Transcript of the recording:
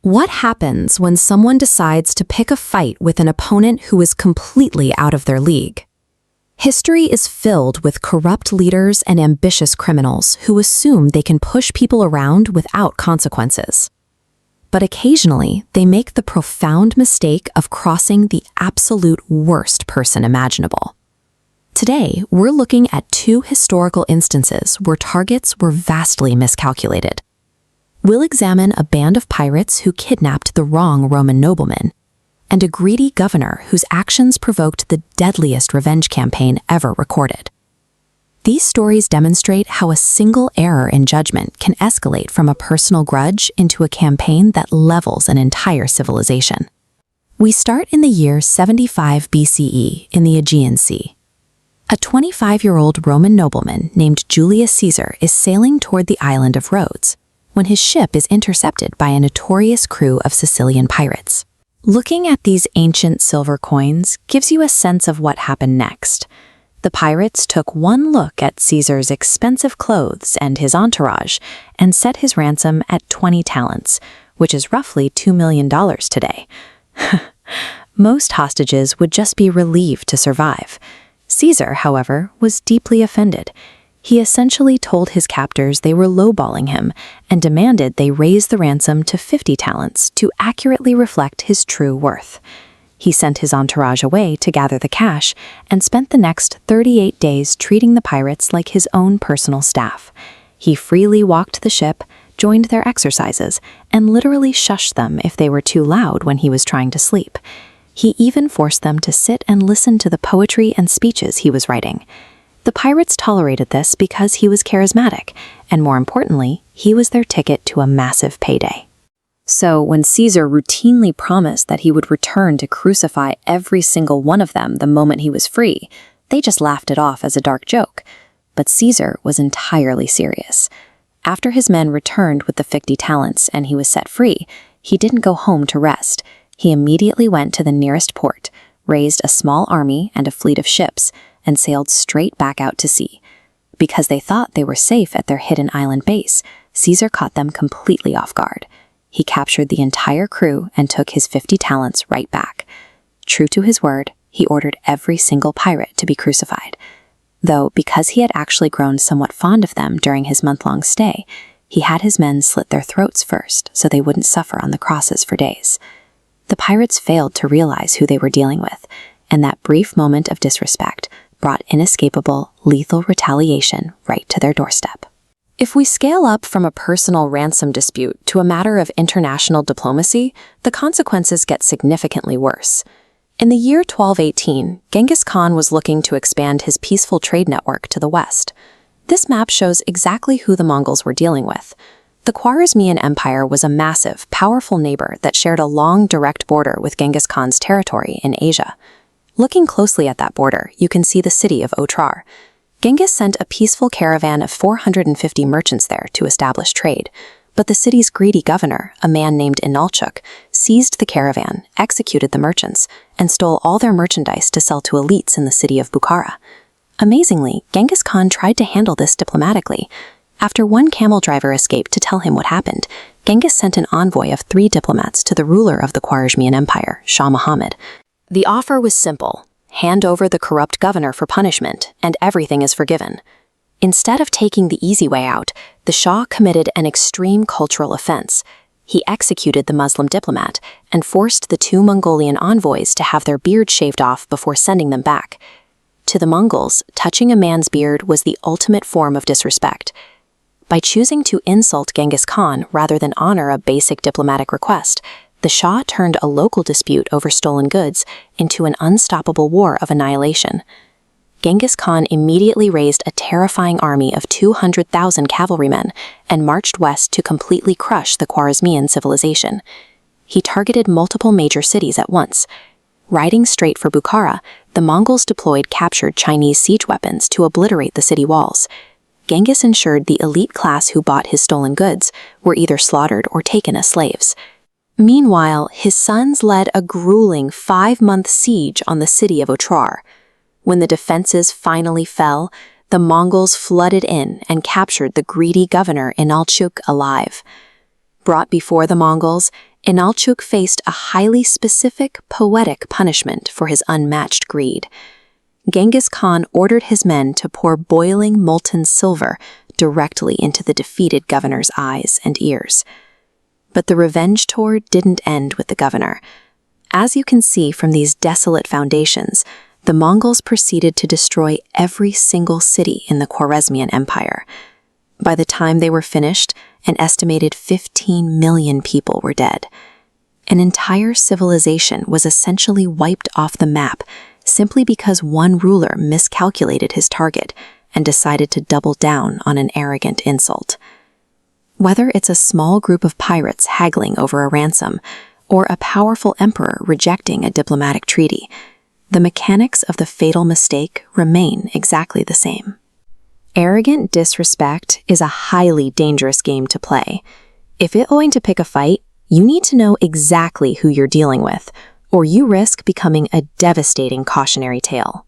What happens when someone decides to pick a fight with an opponent who is completely out of their league? History is filled with corrupt leaders and ambitious criminals who assume they can push people around without consequences. But occasionally, they make the profound mistake of crossing the absolute worst person imaginable. Today, we're looking at two historical instances where targets were vastly miscalculated. We'll examine a band of pirates who kidnapped the wrong Roman nobleman, and a greedy governor whose actions provoked the deadliest revenge campaign ever recorded. These stories demonstrate how a single error in judgment can escalate from a personal grudge into a campaign that levels an entire civilization. We start in the year 75 BCE in the Aegean Sea. A 25-year-old Roman nobleman named Julius Caesar is sailing toward the island of Rhodes when his ship is intercepted by a notorious crew of Sicilian pirates. Looking at these ancient silver coins gives you a sense of what happened next. The pirates took one look at Caesar's expensive clothes and his entourage and set his ransom at 20 talents, which is roughly $2 million today. Most hostages would just be relieved to survive. Caesar, however, was deeply offended. He essentially told his captors they were lowballing him and demanded they raise the ransom to 50 talents to accurately reflect his true worth. He sent his entourage away to gather the cash and spent the next 38 days treating the pirates like his own personal staff. He freely walked the ship, joined their exercises, and literally shushed them if they were too loud when he was trying to sleep. He even forced them to sit and listen to the poetry and speeches he was writing. The pirates tolerated this because he was charismatic, and more importantly, he was their ticket to a massive payday. So when Caesar routinely promised that he would return to crucify every single one of them the moment he was free, they just laughed it off as a dark joke. But Caesar was entirely serious. After his men returned with the 50 talents and he was set free, he didn't go home to rest. He immediately went to the nearest port, raised a small army and a fleet of ships, and sailed straight back out to sea. Because they thought they were safe at their hidden island base, Caesar caught them completely off guard. He captured the entire crew and took his 50 talents right back. True to his word, he ordered every single pirate to be crucified. Though, because he had actually grown somewhat fond of them during his month-long stay, he had his men slit their throats first so they wouldn't suffer on the crosses for days. The pirates failed to realize who they were dealing with, and that brief moment of disrespect brought inescapable, lethal retaliation right to their doorstep. If we scale up from a personal ransom dispute to a matter of international diplomacy, the consequences get significantly worse. In the year 1218, Genghis Khan was looking to expand his peaceful trade network to the west. This map shows exactly who the Mongols were dealing with. The Khwarezmian Empire was a massive, powerful neighbor that shared a long, direct border with Genghis Khan's territory in Asia. Looking closely at that border, you can see the city of Otrar. Genghis sent a peaceful caravan of 450 merchants there to establish trade, but the city's greedy governor, a man named Inalchuk, seized the caravan, executed the merchants, and stole all their merchandise to sell to elites in the city of Bukhara. Amazingly, Genghis Khan tried to handle this diplomatically. After one camel driver escaped to tell him what happened, Genghis sent an envoy of 3 diplomats to the ruler of the Khwarezmian Empire, Shah Muhammad. The offer was simple: hand over the corrupt governor for punishment, and everything is forgiven. Instead of taking the easy way out, the Shah committed an extreme cultural offense. He executed the Muslim diplomat and forced the 2 Mongolian envoys to have their beards shaved off before sending them back. To the Mongols, touching a man's beard was the ultimate form of disrespect. By choosing to insult Genghis Khan rather than honor a basic diplomatic request, the Shah turned a local dispute over stolen goods into an unstoppable war of annihilation. Genghis Khan immediately raised a terrifying army of 200,000 cavalrymen and marched west to completely crush the Khwarezmian civilization. He targeted multiple major cities at once. Riding straight for Bukhara, the Mongols deployed captured Chinese siege weapons to obliterate the city walls. Genghis ensured the elite class who bought his stolen goods were either slaughtered or taken as slaves. Meanwhile, his sons led a grueling 5-month siege on the city of Otrar. When the defenses finally fell, the Mongols flooded in and captured the greedy governor Inalchuk alive. Brought before the Mongols, Inalchuk faced a highly specific, poetic punishment for his unmatched greed. Genghis Khan ordered his men to pour boiling molten silver directly into the defeated governor's eyes and ears. But the revenge tour didn't end with the governor. As you can see from these desolate foundations, the Mongols proceeded to destroy every single city in the Khwarezmian Empire. By the time they were finished, an estimated 15 million people were dead. An entire civilization was essentially wiped off the map simply because one ruler miscalculated his target and decided to double down on an arrogant insult. Whether it's a small group of pirates haggling over a ransom or a powerful emperor rejecting a diplomatic treaty, the mechanics of the fatal mistake remain exactly the same. Arrogant disrespect is a highly dangerous game to play. If you're going to pick a fight, you need to know exactly who you're dealing with, or you risk becoming a devastating cautionary tale.